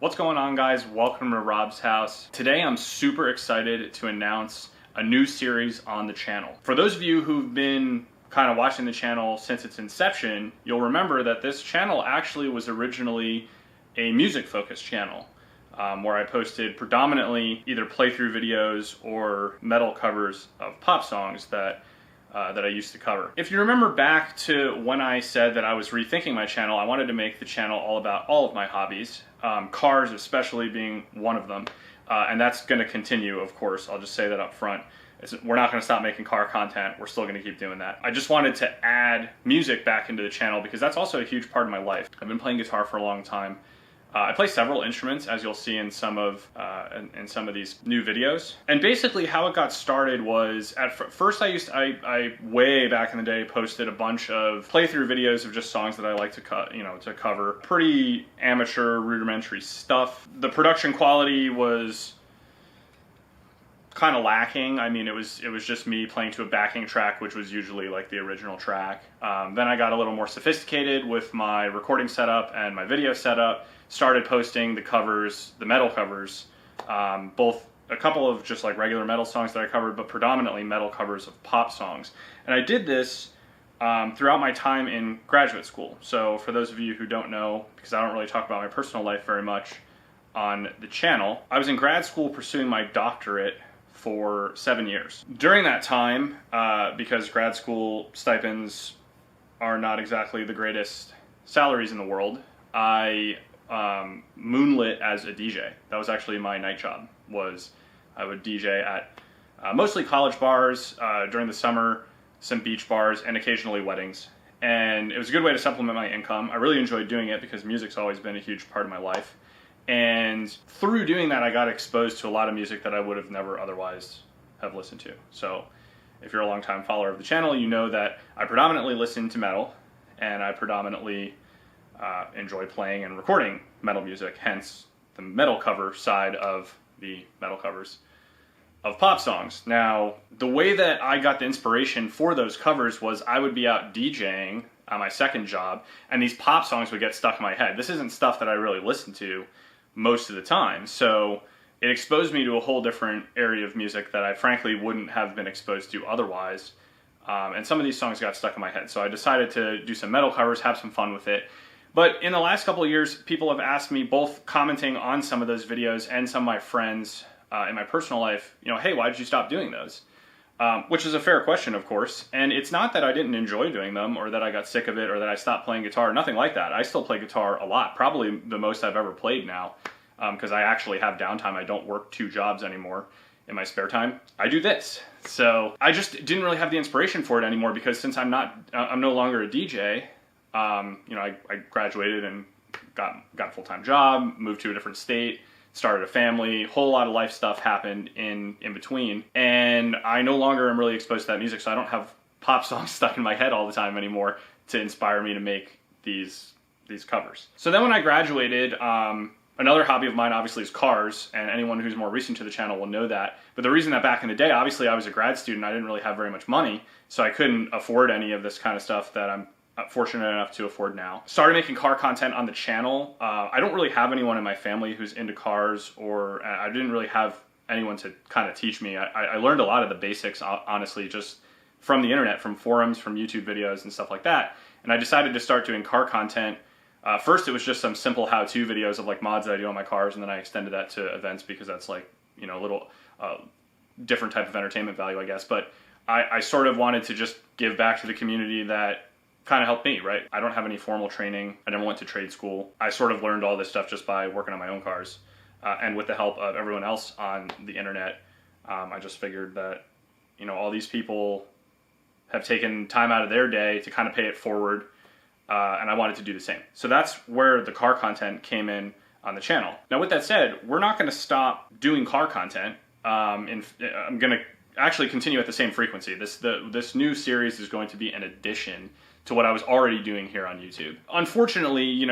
What's going on, guys? Welcome to Rob's house. Today I'm super excited to announce a new series on the channel. For those of you who've been kind of watching the channel since its inception, you'll remember that this channel actually was originally a music focused channel where I posted predominantly either playthrough videos or metal covers of pop songs that I used to cover. If you remember back to when I said that I was rethinking my channel, I wanted to make the channel all about all of my hobbies, cars especially being one of them, and that's going to continue, of course. I'll just say that up front. We're not going to stop making car content. We're still going to keep doing that. I just wanted to add music back into the channel because that's also a huge part of my life. I've been playing guitar for a long time. I play several instruments, as you'll see in some of these new videos. And basically, how it got started was at first I way back in the day posted a bunch of playthrough videos of just songs that I like to cover. Pretty amateur, rudimentary stuff. The production quality was kind of lacking. I mean, it was just me playing to a backing track, which was usually like the original track. Then I got a little more sophisticated with my recording setup and my video setup. Started posting the covers, the metal covers, both a couple of just like regular metal songs that I covered, but predominantly metal covers of pop songs. And I did this throughout my time in graduate school. So for those of you who don't know, because I don't really talk about my personal life very much on the channel, I was in grad school pursuing my doctorate for 7 years. During that time, because grad school stipends are not exactly the greatest salaries in the world, I moonlit as a DJ. That was actually my night job. I would DJ at mostly college bars during the summer, some beach bars, and occasionally weddings. And it was a good way to supplement my income. I really enjoyed doing it because music's always been a huge part of my life. And through doing that, I got exposed to a lot of music that I would have never otherwise have listened to. So if you're a longtime follower of the channel, you know that I predominantly listen to metal, and I predominantly enjoy playing and recording metal music, hence the metal cover side of the metal covers of pop songs. Now, the way that I got the inspiration for those covers was I would be out DJing on my second job, and these pop songs would get stuck in my head. This isn't stuff that I really listen to most of the time, so it exposed me to a whole different area of music that I frankly wouldn't have been exposed to otherwise. And some of these songs got stuck in my head, so I decided to do some metal covers, have some fun with it. But in the last couple of years, people have asked me, both commenting on some of those videos and some of my friends in my personal life, hey, why did you stop doing those? Which is a fair question, of course. And it's not that I didn't enjoy doing them or that I got sick of it or that I stopped playing guitar, nothing like that. I still play guitar a lot, probably the most I've ever played now, because I actually have downtime. I don't work 2 jobs anymore. In my spare time, I do this. So I just didn't really have the inspiration for it anymore because since I'm no longer a DJ, I graduated and got a full-time job, moved to a different state, started a family, whole lot of life stuff happened in between, and I no longer am really exposed to that music, so I don't have pop songs stuck in my head all the time anymore to inspire me to make these covers. So then when I graduated, another hobby of mine obviously is cars, and anyone who's more recent to the channel will know that. But the reason that back in the day, obviously I was a grad student, I didn't really have very much money, so I couldn't afford any of this kind of stuff that I'm fortunate enough to afford now. Started making car content on the channel. I don't really have anyone in my family who's into cars, or I didn't really have anyone to kind of teach me. I learned a lot of the basics, honestly, just from the internet, from forums, from YouTube videos and stuff like that. And I decided to start doing car content. First, it was just some simple how-to videos of like mods that I do on my cars, and then I extended that to events because that's like, a little different type of entertainment value, I guess. But I sort of wanted to just give back to the community that kind of helped me, right? I don't have any formal training. I never went to trade school. I sort of learned all this stuff just by working on my own cars. And with the help of everyone else on the internet, I just figured that, all these people have taken time out of their day to kind of pay it forward. And I wanted to do the same. So that's where the car content came in on the channel. Now, with that said, we're not going to stop doing car content. I'm going to actually continue at the same frequency. This new series is going to be an addition to what I was already doing here on YouTube. Unfortunately,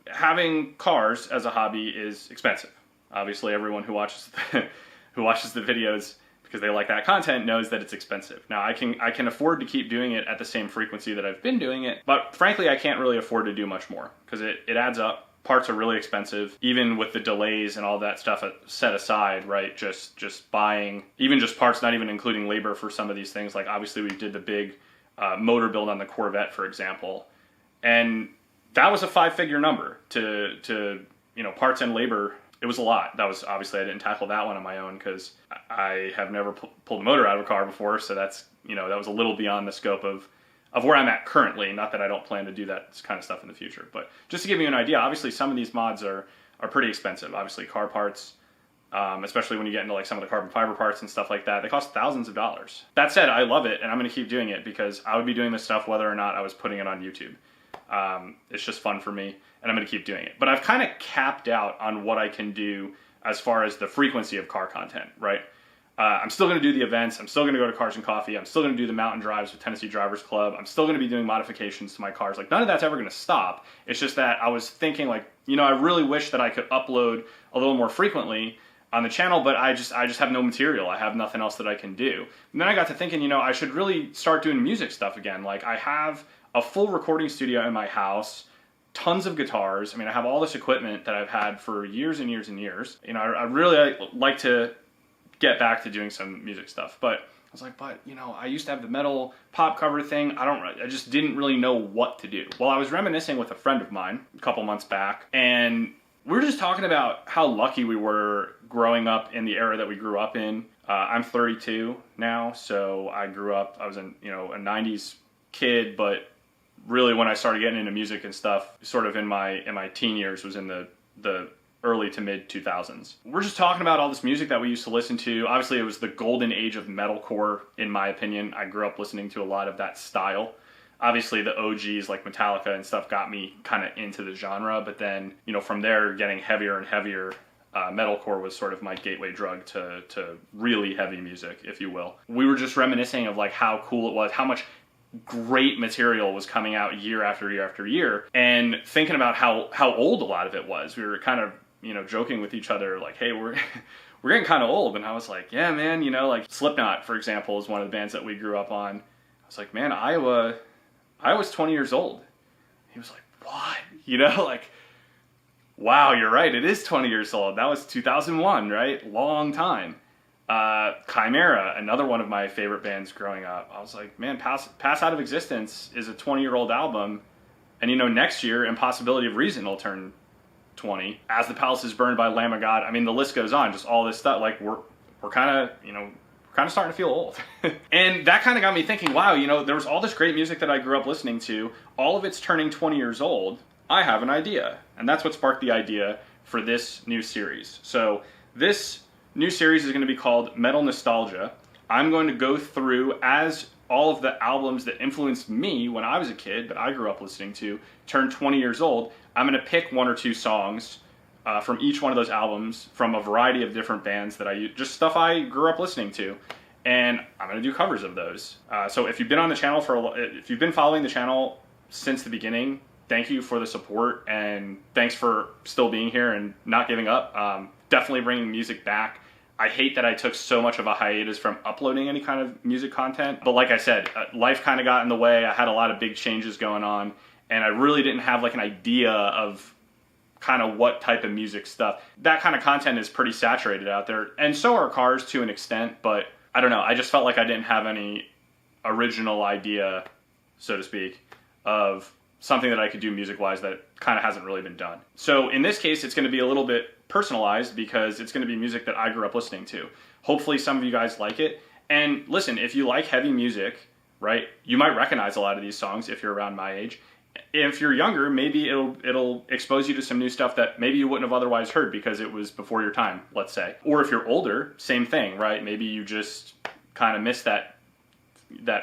having cars as a hobby is expensive. Obviously, everyone who watches the videos because they like that content knows that it's expensive. Now, I can afford to keep doing it at the same frequency that I've been doing it, but frankly, I can't really afford to do much more because it adds up. Parts are really expensive, even with the delays and all that stuff set aside, right? Just buying, even just parts, not even including labor for some of these things. Like obviously we did the big motor build on the Corvette, for example, and that was a 5-figure number to parts and labor. It was a lot. That was obviously, I didn't tackle that one on my own because I have never pulled a motor out of a car before. So that's, that was a little beyond the scope of where I'm at currently. Not that I don't plan to do that kind of stuff in the future, but just to give you an idea, obviously some of these mods are pretty expensive. Obviously car parts, especially when you get into like some of the carbon fiber parts and stuff like that, they cost thousands of dollars. That said, I love it and I'm going to keep doing it because I would be doing this stuff whether or not I was putting it on YouTube. It's just fun for me and I'm going to keep doing it. But I've kind of capped out on what I can do as far as the frequency of car content, right? I'm still going to do the events. I'm still going to go to Cars and Coffee. I'm still going to do the mountain drives with Tennessee Drivers Club. I'm still going to be doing modifications to my cars. Like none of that's ever going to stop. It's just that I was thinking like, I really wish that I could upload a little more frequently on the channel, but I just have no material. I have nothing else that I can do. And then I got to thinking, I should really start doing music stuff again. Like I have a full recording studio in my house, tons of guitars. I mean, I have all this equipment that I've had for years and years and years. I really like to get back to doing some music stuff, but I was like, I used to have the metal pop cover thing. I just didn't really know what to do. Well, I was reminiscing with a friend of mine a couple months back, and we were just talking about how lucky we were growing up in the era that we grew up in. I'm 32 now, so I was a 90s kid, but really when I started getting into music and stuff, sort of in my teen years, was in the early to mid 2000s. We're just talking about all this music that we used to listen to. Obviously, it was the golden age of metalcore, in my opinion. I grew up listening to a lot of that style. Obviously, the OGs like Metallica and stuff got me kind of into the genre, but then, from there, getting heavier and heavier, metalcore was sort of my gateway drug to really heavy music, if you will. We were just reminiscing of like how cool it was, how much great material was coming out year after year after year, and thinking about how old a lot of it was. We were kind of joking with each other like, hey, we're getting kind of old. And I was like, yeah, man, like Slipknot, for example, is one of the bands that we grew up on. I was like, man, I was 20 years old. He was like, what? Like, wow, you're right. It is 20 years old. That was 2001, right? Long time. Chimera, another one of my favorite bands growing up. I was like, man, Pass Out of Existence is a 20-year-old album. And next year, Impossibility of Reason will turn 20. As the Palace is Burned by Lamb of God. I mean, the list goes on. Just all this stuff. Like we're kind of starting to feel old. And that kind of got me thinking, wow, there was all this great music that I grew up listening to. All of it's turning 20 years old. I have an idea. And that's what sparked the idea for this new series. So this new series is going to be called Metal Nostalgia. I'm going to go through as all of the albums that influenced me when I was a kid, that I grew up listening to, turned 20 years old. I'm going to pick 1 or 2 songs from each one of those albums from a variety of different bands that just stuff I grew up listening to, and I'm going to do covers of those. So if you've been on the channel if you've been following the channel since the beginning, thank you for the support, and thanks for still being here and not giving up. Definitely bringing music back. I hate that I took so much of a hiatus from uploading any kind of music content, but like I said, life kind of got in the way. I had a lot of big changes going on, and I really didn't have like an idea of kind of what type of music stuff. That kind of content is pretty saturated out there, and so are cars to an extent, but I don't know. I just felt like I didn't have any original idea, so to speak, of something that I could do music-wise that kind of hasn't really been done. So in this case, it's going to be a little bit personalized because it's going to be music that I grew up listening to. Hopefully some of you guys like it. And listen, if you like heavy music, right, you might recognize a lot of these songs if you're around my age. If you're younger, maybe it'll expose you to some new stuff that maybe you wouldn't have otherwise heard because it was before your time, let's say. Or if you're older, same thing, right? Maybe you just kind of missed that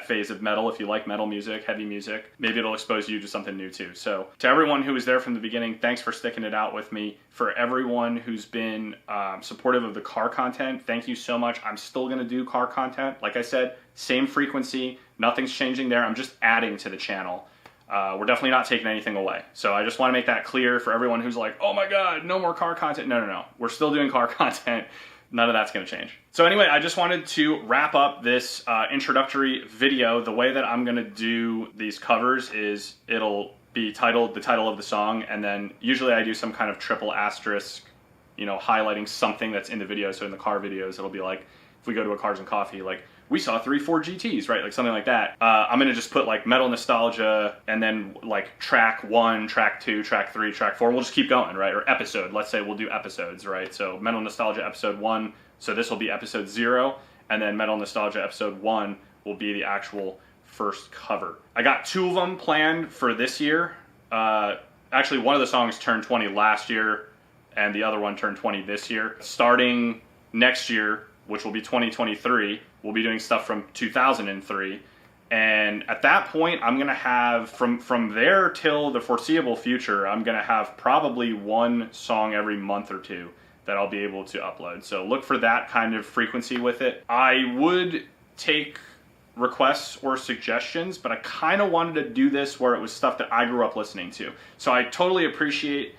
phase of metal. If you like metal music, heavy music, maybe it'll expose you to something new too. So to everyone who was there from the beginning, thanks for sticking it out with me. For everyone who's been supportive of the car content, thank you so much. I'm still going to do car content. Like I said, same frequency, nothing's changing there. I'm just adding to the channel. We're definitely not taking anything away. So I just want to make that clear for everyone who's like, oh my God, no more car content. No. We're still doing car content. None of that's going to change. So anyway, I just wanted to wrap up this introductory video. The way that I'm going to do these covers is it'll be the title of the song, and then usually I do some kind of triple asterisk, you know, highlighting something that's in the video. So in the car videos, it'll be like, if we go to a Cars and Coffee, like, we saw 3 Ford GTs, right? Like something like that. I'm gonna just put like Metal Nostalgia and then like track 1, track 2, track 3, track 4. We'll just keep going, right? Or episode. Let's say we'll do episodes, right? So Metal Nostalgia episode 1. So this will be episode 0, and then Metal Nostalgia episode 1 will be the actual first cover. I got 2 of them planned for this year. Actually, one of the songs turned 20 last year, and the other one turned 20 this year. Starting next year, which will be 2023, we'll be doing stuff from 2003. And at that point, I'm gonna have, from there till the foreseeable future, I'm gonna have probably 1 song every month or 2 that I'll be able to upload. So look for that kind of frequency with it. I would take requests or suggestions, but I kind of wanted to do this where it was stuff that I grew up listening to. So I totally appreciate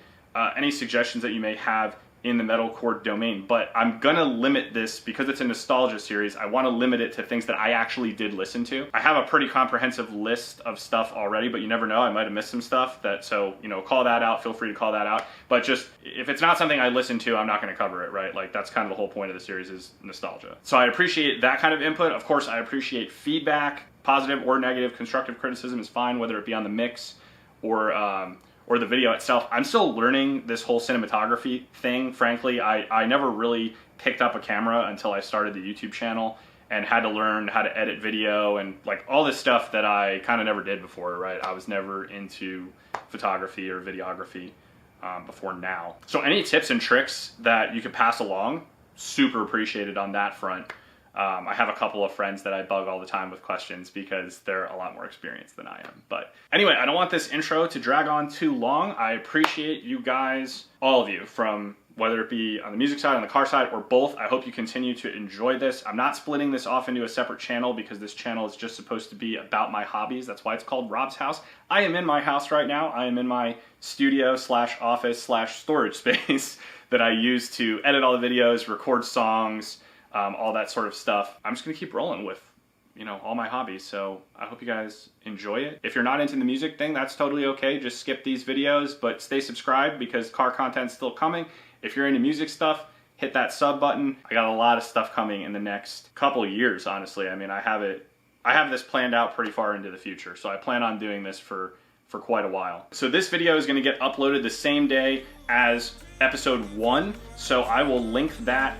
any suggestions that you may have in the metalcore domain, but I'm gonna limit this because it's a nostalgia series. I want to limit it to things that I actually did listen to. I have a pretty comprehensive list of stuff already, but you never know, I might have missed some stuff that, so, you know, call that out, feel free to call that out. But just, if it's not something I listen to, I'm not gonna cover it, right? Like, that's kind of the whole point of the series, is nostalgia. So I appreciate that kind of input. Of course, I appreciate feedback, positive or negative. Constructive criticism is fine, whether it be on the mix or the video itself. I'm still learning this whole cinematography thing, frankly. I never really picked up a camera until I started the YouTube channel and had to learn how to edit video and like all this stuff that I kind of never did before, right? I was never into photography or videography before now. So any tips and tricks that you could pass along, super appreciated on that front. I have a couple of friends that I bug all the time with questions because they're a lot more experienced than I am. But anyway, I don't want this intro to drag on too long. I appreciate you guys, all of you, from whether it be on the music side, on the car side, or both. I hope you continue to enjoy this. I'm not splitting this off into a separate channel because this channel is just supposed to be about my hobbies. That's why it's called Rob's House. I am in my house right now. I am in my studio / office / storage space that I use to edit all the videos, record songs, all that sort of stuff. I'm just gonna keep rolling with, you know, all my hobbies. So I hope you guys enjoy it. If you're not into the music thing, that's totally okay. Just skip these videos, but stay subscribed because car content's still coming. If you're into music stuff, hit that sub button. I got a lot of stuff coming in the next couple of years, honestly. I mean, I have this planned out pretty far into the future. So I plan on doing this for quite a while. So this video is gonna get uploaded the same day as episode 1. So I will link that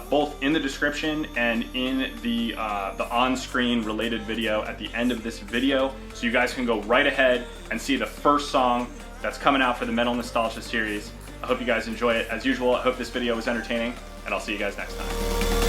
both in the description and in the on-screen related video at the end of this video. So you guys can go right ahead and see the first song that's coming out for the Metal Nostalgia series. I hope you guys enjoy it. As usual, I hope this video was entertaining, and I'll see you guys next time.